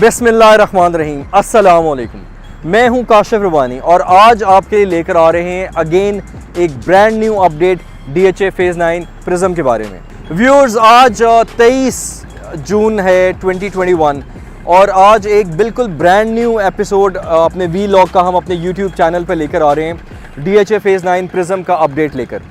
बिस्मिल्लाहिर्रहमानिर्रहीम, अस्सलामुअलैकुम। मैं हूं काशिफ रबानी और आज आपके लिए लेकर आ रहे हैं अगेन एक brand new update DHA phase 9 prism के बारे में। व्यूअर्स, आज 23 जून है 2021 और आज एक बिल्कुल ब्रांड न्यू एपिसोड अपने वीलॉग का हम अपने यूट्यूब चैनल पर लेकर आ रहे हैं DHA फेज़ 9 प्रिज्म का अपडेट लेकर।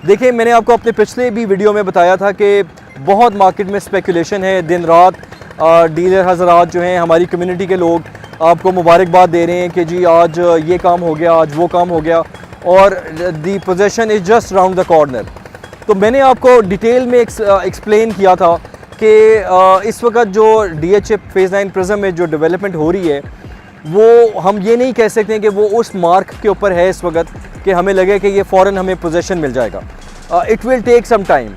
देखिए, मैंने आपको अपने पिछले भी वीडियो में बताया था कि बहुत मार्केट में स्पेकुलेशन है, दिन रात डीलर हज़रात जो हैं, हमारी कम्युनिटी के लोग आपको मुबारकबाद दे रहे हैं कि जी आज ये काम हो गया, आज वो काम हो गया और the position is just round the corner. तो मैंने आपको डिटेल में एक्सप्लेन किया था कि इस वक्त जो DHA फेज़ 9 प्रिज्म में जो डेवलपमेंट हो रही है वो हम ये नहीं कह सकते कि वो उस मार्क के ऊपर है इस वक्त कि हमें लगे कि ये फ़ौरन हमें पोजीशन मिल जाएगा। It will take some time.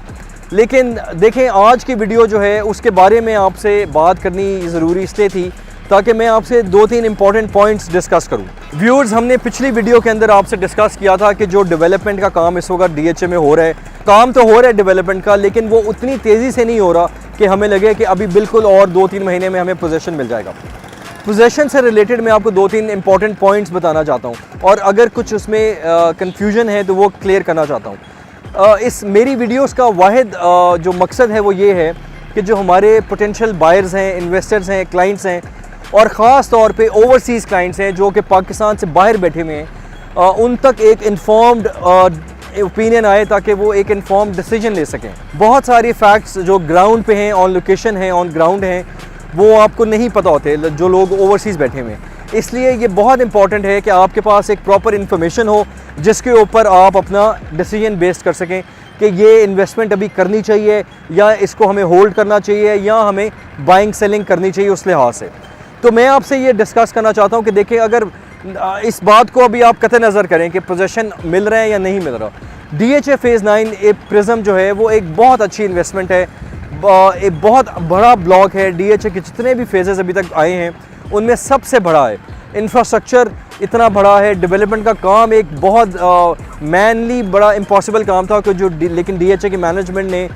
लेकिन देखें, आज की वीडियो जो है उसके बारे में आपसे बात करनी ज़रूरी इसलिए थी ताकि मैं आपसे 2-3 इंपॉर्टेंट पॉइंट्स डिस्कस करूं। व्यूअर्स, हमने पिछली वीडियो के अंदर आपसे डिस्कस किया था कि जो डेवलपमेंट का काम इस वक्त DHA में हो रहा है, काम तो हो रहा है डेवलपमेंट का, लेकिन वो उतनी तेज़ी से नहीं हो रहा कि हमें लगे कि अभी बिल्कुल और 2-3 महीने में हमें पोजीशन मिल जाएगा। पोजीशन से रिलेटेड मैं आपको 2-3 इंपॉर्टेंट पॉइंट्स बताना चाहता हूँ और अगर कुछ उसमें कन्फ्यूजन है तो वो क्लियर करना चाहता हूँ। इस मेरी वीडियोस का वाहिद जो मकसद है वो ये है कि जो हमारे पोटेंशियल बायर्स हैं, इन्वेस्टर्स हैं, क्लाइंट्स हैं और ख़ास तौर पे ओवरसीज़ क्लाइंट्स हैं जो कि पाकिस्तान से बाहर बैठे हुए हैं, उन तक एक इन्फॉर्म्ड ओपिनियन आए ताकि वो एक इन्फॉर्म्ड डिसीजन ले सकें। बहुत सारी फैक्ट्स जो ग्राउंड पे हैं, ऑन लोकेशन हैं, ऑन ग्राउंड हैं, वो आपको नहीं पता होते जो लोग ओवरसीज़ बैठे हुए हैं। इसलिए ये बहुत इंपॉर्टेंट है कि आपके पास एक प्रॉपर इन्फॉर्मेशन हो जिसके ऊपर आप अपना डिसीजन बेस्ड कर सकें कि ये इन्वेस्टमेंट अभी करनी चाहिए या इसको हमें होल्ड करना चाहिए या हमें बाइंग सेलिंग करनी चाहिए उस लिहाज से। तो मैं आपसे ये डिस्कस करना चाहता हूँ कि देखिए, अगर इस बात को अभी आप कतई नज़र करें कि पोजीशन मिल रहे हैं या नहीं मिल रहा, DHA फेज़ 9 प्रिज्म जो है वो एक बहुत अच्छी इन्वेस्टमेंट है, एक बहुत बड़ा ब्लॉक है। DHA के जितने भी फेजेज़ अभी तक आए हैं उनमें सबसे बड़ा है। इंफ्रास्ट्रक्चर इतना बड़ा है, डेवलपमेंट का काम एक बहुत मैनली बड़ा इम्पॉसिबल काम था कि लेकिन DHA की मैनेजमेंट ने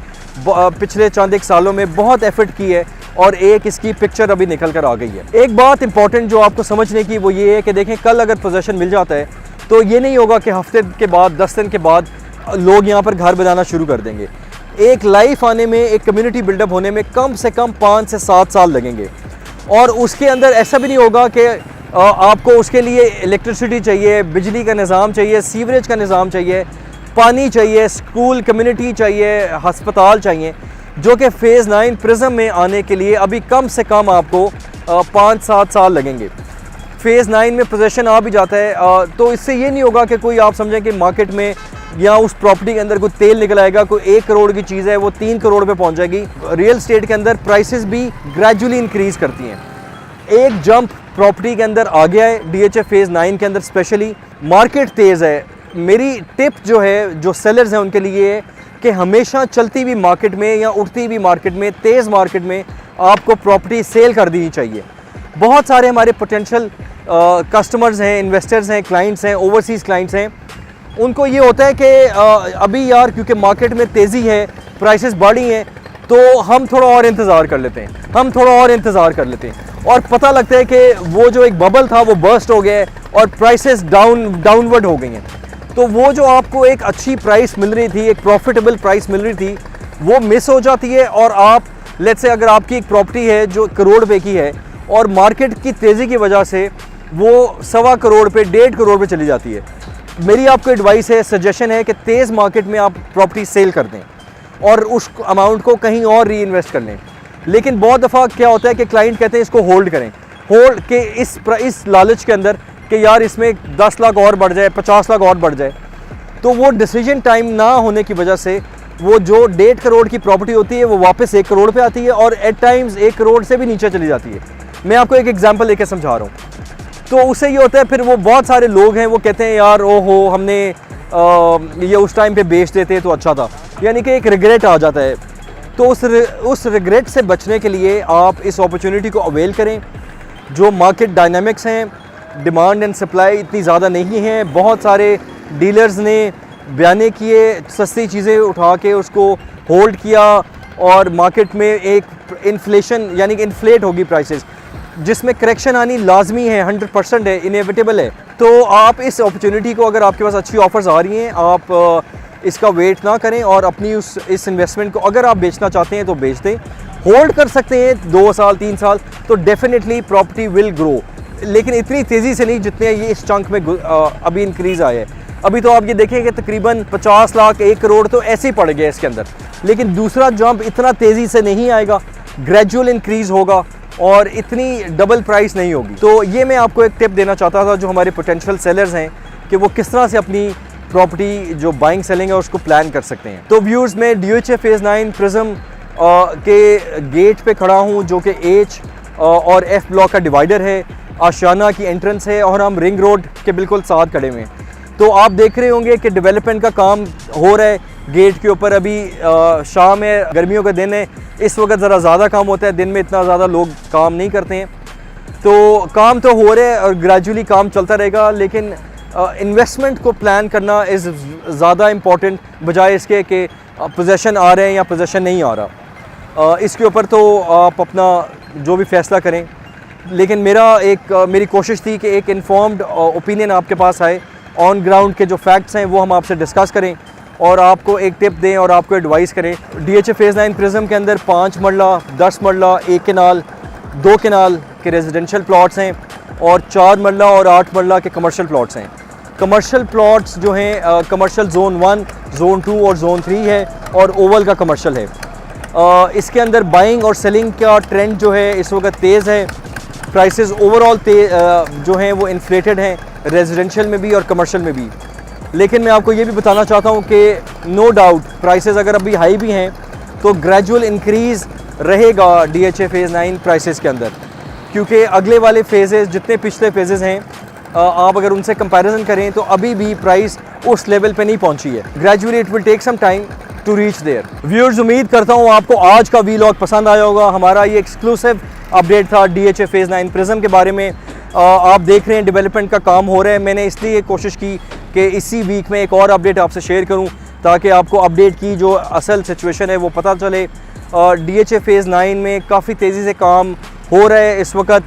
पिछले चंद एक सालों में बहुत एफर्ट की है और एक इसकी पिक्चर अभी निकल कर आ गई है। एक बात इंपॉर्टेंट जो आपको समझने की वो ये है कि देखें, कल अगर पोजीशन मिल जाता है तो ये नहीं होगा कि हफ्ते के बाद 10 दिन के बाद लोग यहाँ पर घर बनाना शुरू कर देंगे। एक लाइफ आने में, एक कम्युनिटी बिल्डअप होने में कम से कम 5 से 7 साल लगेंगे और उसके अंदर ऐसा भी नहीं होगा कि आपको उसके लिए इलेक्ट्रिसिटी चाहिए, बिजली का निज़ाम चाहिए, सीवरेज का निज़ाम चाहिए, पानी चाहिए, स्कूल कम्युनिटी चाहिए, हस्पताल चाहिए, जो कि फेज़ 9 प्रिज्म में आने के लिए अभी कम से कम आपको 5-7 साल लगेंगे। फेज़ 9 में पोजीशन आ भी जाता है तो इससे ये नहीं होगा कि कोई आप समझें कि मार्केट में या उस प्रॉपर्टी के अंदर कोई तेल निकल आएगा, कोई 1 करोड़ की चीज़ है वो 3 करोड़ पे पहुंच जाएगी। रियल स्टेट के अंदर प्राइसेस भी ग्रेजुअली इंक्रीज़ करती हैं। एक जंप प्रॉपर्टी के अंदर आ गया है DHA फेज़ 9 के अंदर, स्पेशली मार्केट तेज़ है। मेरी टिप जो है, जो सेलर्स हैं उनके लिए है कि हमेशा चलती हुई मार्केट में या उठती हुई मार्केट में, तेज़ मार्केट में आपको प्रॉपर्टी सेल कर देनी चाहिए। बहुत सारे हमारे पोटेंशियल कस्टमर्स हैं, इन्वेस्टर्स हैं, क्लाइंट्स हैं, ओवरसीज़ क्लाइंट्स हैं, उनको ये होता है कि अभी यार क्योंकि मार्केट में तेज़ी है, प्राइसेस बढ़ी हैं, तो हम थोड़ा और इंतज़ार कर लेते हैं, और पता लगता है कि वो जो एक बबल था वो बर्स्ट हो गया है और प्राइसेस डाउनवर्ड हो गई हैं। तो वो जो आपको एक अच्छी प्राइस मिल रही थी, एक प्रॉफिटेबल प्राइस मिल रही थी, वो मिस हो जाती है और आप लेट्स से अगर आपकी एक प्रॉपर्टी है जो करोड़ रुपए की है और मार्केट की तेज़ी की वजह से वो 1.25 करोड़ पे, 1.5 करोड़ पे चली जाती है। मेरी आपको एडवाइस है, सजेशन है कि तेज़ मार्केट में आप प्रॉपर्टी सेल कर दें और उस अमाउंट को कहीं और री इन्वेस्ट कर लें। लेकिन बहुत दफ़ा क्या होता है कि क्लाइंट कहते हैं इसको होल्ड करें, होल्ड के इस लालच के अंदर कि यार इसमें 10 लाख और बढ़ जाए, 50 लाख और बढ़ जाए, तो वो डिसीजन टाइम ना होने की वजह से वो जो 1.5 करोड़ की प्रॉपर्टी होती है वो वापस 1 करोड़ पे आती है और एट टाइम्स 1 करोड़ से भी नीचे चली जाती है। मैं आपको एक एग्जांपल लेकर समझा रहा हूँ। तो उससे ये होता है, फिर वो बहुत सारे लोग हैं वो कहते हैं यार ओहो हमने ये उस टाइम पे बेच देते तो अच्छा था, यानी कि एक रिग्रेट आ जाता है। तो उस रिग्रेट से बचने के लिए आप इस अपॉर्चुनिटी को अवेल करें। जो मार्केट डायनामिक्स हैं, डिमांड एंड सप्लाई इतनी ज़्यादा नहीं है, बहुत सारे डीलर्स ने बयाने किए, सस्ती चीज़ें उठा के उसको होल्ड किया और मार्केट में एक इन्फ्लेशन यानी कि इन्फ्लेट होगी प्राइसेस। जिसमें करेक्शन आनी लाजमी है, 100% है, इनएविटेबल है। तो आप इस अपॉर्चुनिटी को, अगर आपके पास अच्छी ऑफर्स आ रही हैं, आप इसका वेट ना करें और अपनी इस इन्वेस्टमेंट को अगर आप बेचना चाहते हैं तो बेच दें। होल्ड कर सकते हैं 2 साल 3 साल, तो डेफिनेटली प्रॉपर्टी विल ग्रो, लेकिन इतनी तेज़ी से नहीं जितने ये इस चंक में अभी इंक्रीज़ आया है। अभी तो आप ये देखें कि तकरीबन 50 लाख 1 करोड़ तो ऐसे ही पड़ गए इसके अंदर, लेकिन दूसरा जंप इतना तेज़ी से नहीं आएगा, ग्रेजुअल इंक्रीज़ होगा और इतनी डबल प्राइस नहीं होगी। तो ये मैं आपको एक टिप देना चाहता था जो हमारे पोटेंशियल सेलर्स हैं कि वो किस तरह से अपनी प्रॉपर्टी जो बाइंग सेलिंग है उसको प्लान कर सकते हैं। तो व्यूअर्स, मैं DHA फेज़ 9 प्रिज्म के गेट पे खड़ा हूँ जो कि H और F ब्लॉक का डिवाइडर है, आशियाना की एंट्रेंस है और हम रिंग रोड के बिल्कुल साथ खड़े हुए हैं। तो आप देख रहे होंगे कि डेवलपमेंट का काम हो रहा है गेट के ऊपर। अभी शाम है, गर्मियों का दिन है, इस वक्त ज़रा ज़्यादा काम होता है, दिन में इतना ज़्यादा लोग काम नहीं करते हैं। तो काम तो हो रहा है और ग्रेजुअली काम चलता रहेगा, लेकिन इन्वेस्टमेंट को प्लान करना इज़ ज़्यादा इम्पॉर्टेंट बजाय इसके कि पोजेसन आ रहे हैं या पोजेसन नहीं आ रहा। इसके ऊपर तो आप अपना जो भी फ़ैसला करें, लेकिन मेरी कोशिश थी कि एक इन्फॉर्म्ड ओपिनियन आपके पास आए, ऑन ग्राउंड के जो फैक्ट्स हैं वो हम आपसे डिस्कस करें और आपको एक टिप दें और आपको एडवाइस करें। DHA फेज़ 9 प्रिज्म के अंदर 5 मरला, 10 मरला, 1 कनाल, 2 कनाल के रेजिडेंशियल प्लॉट्स हैं और 4 मरला और 8 मरला के कमर्शियल प्लॉट्स हैं। कमर्शियल प्लॉट्स जो हैं कमर्शियल जोन 1, जोन 2 और जोन 3 है और ओवल का कमर्शियल है। इसके अंदर बाइंग और सेलिंग का ट्रेंड जो है इस वक्त तेज़ है। प्राइसेस ओवरऑल जो हैं वो इन्फ्लेटेड हैं, रेजिडेंशियल में भी और कमर्शियल में भी। लेकिन मैं आपको ये भी बताना चाहता हूँ कि नो डाउट प्राइसेस अगर अभी हाई भी हैं तो ग्रेजुअल इंक्रीज़ रहेगा DHA फेज़ 9 प्राइसेस के अंदर, क्योंकि अगले वाले फेजेस जितने पिछले फेजेस हैं आप अगर उनसे कंपैरिजन करें तो अभी भी प्राइस उस लेवल पे नहीं पहुंची है। Gradually it will take some time to reach there. Viewers, उम्मीद करता हूँ आपको आज का वीलॉग पसंद आया होगा। हमारा ये एक्सक्लूसिव अपडेट था DHA फेज़ 9 प्रिज्म के बारे में। आप देख रहे हैं डेवलपमेंट का काम हो रहा है। मैंने इसलिए कोशिश की कि इसी वीक में एक और अपडेट आपसे शेयर करूं ताकि आपको अपडेट की जो असल सिचुएशन है वो पता चले। DHA फेज़ 9 में काफ़ी तेज़ी से काम हो रहा है इस वक्त,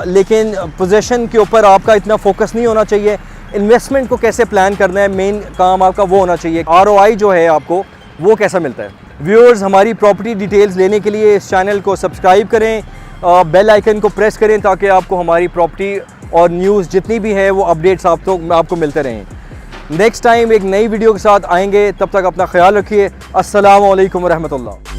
लेकिन पोजीशन के ऊपर आपका इतना फोकस नहीं होना चाहिए। इन्वेस्टमेंट को कैसे प्लान करना है, मेन काम आपका वो होना चाहिए। ROI जो है आपको वो कैसा मिलता है। व्यूअर्स, हमारी प्रॉपर्टी डिटेल्स लेने के लिए इस चैनल को सब्सक्राइब करें, बेल आइकन को प्रेस करें ताकि आपको हमारी प्रॉपर्टी और न्यूज़ जितनी भी है वो अपडेट्स आपको मिलते रहें। नेक्स्ट टाइम एक नई वीडियो के साथ आएंगे, तब तक अपना ख्याल रखिए। अस्सलाम वालेकुम रहमतुल्लाह।